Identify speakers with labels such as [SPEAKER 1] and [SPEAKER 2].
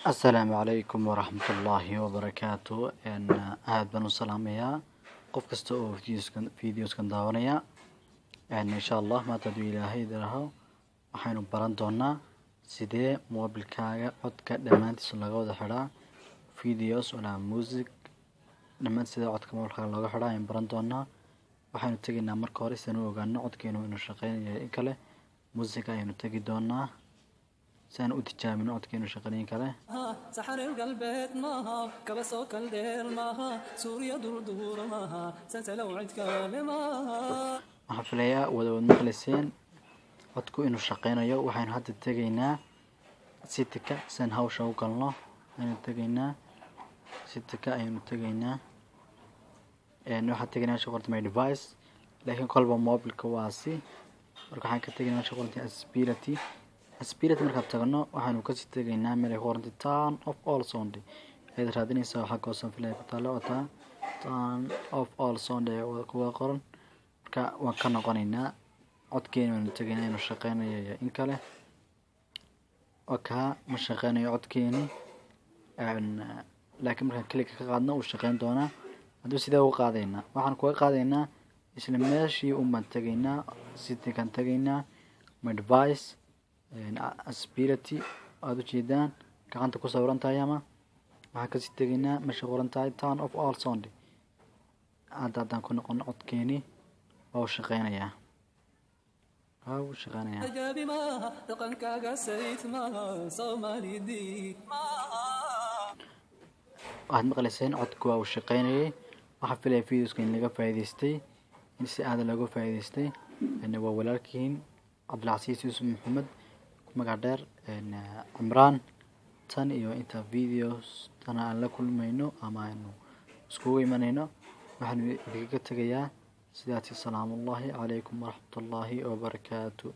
[SPEAKER 1] السلام عليكم ورحمة الله وبركاته aad baan u salaamayaa qof kasta oo videoskan daawanaya insha Allah maanta haduu Ilaahay idaaho waxaynu baran doonaa sidee mobilkaaga codka dhamaantiisa laga wada xiraa videos wala music dhamaan sida codka mobilkaaga laga xiraa ayaan baran doonaa waxaynu taginaa marka hore si aan u ogaano codkeenu inuu shaqeynayo in kale music ayaynu tagi doonaa سان أتجامل أتكلم شغالين كله. سحر القلبات ماها كبسوا كالدير ماها سوريا دور ماها سنتلو عد كلمها. حفلية ودون مخلصين أتكو إنه شقينا يو وحين هاد تجينا ستة سن هاو شوك الله إنه تجينا ستة أيام تجينا إنه حتى تجينا شغلت ماي ديفايس لكن قلبه موبل كواسي وركحين كتجينا شغلت أسبيرتي Spirit marka tagno waxaanu ka sii tagaynaa meel ay horanta turn off all sound ay raadinayso waxa ka soo filay ku taalo wata turn off all sound ay kuwa qoran marka waan ka noqonaynaa codkeena inuu tagaynaa inuu shaqeynayo in kale waka ma shaqeynayo codkeeni laakiin marka click ka qaadno uu shaqeyn doona haduu sidee u qaadayna waxaan ku qaadaynaa isla meeshii u man tagaynaa sidii kan tagaynaa my device aspirity aad u jeedaan gacanta ku sawiran tahay ama waxa ka sii taginaa meesha qoran tahay turn off all sound hadaan ku noqon codkeeni oo shaqeynaya ajabi ma dhaqankaaga sayid ma Soomaalidi waxaad maqlayseen codku waa shaqeynayay waxa filay videoska in laga faa'iideystay in si aad looga faa'iideystay waa walaalkiin Cabdilcasiis Yuusuf Maxamed magaadheer Cimraan tan iyo inta videos tan aan la kulmayno ama aynu isku imanayno waxaan idinka tagayaa sidaas salaamu alaykum wa rahmatullahi wa barakatuh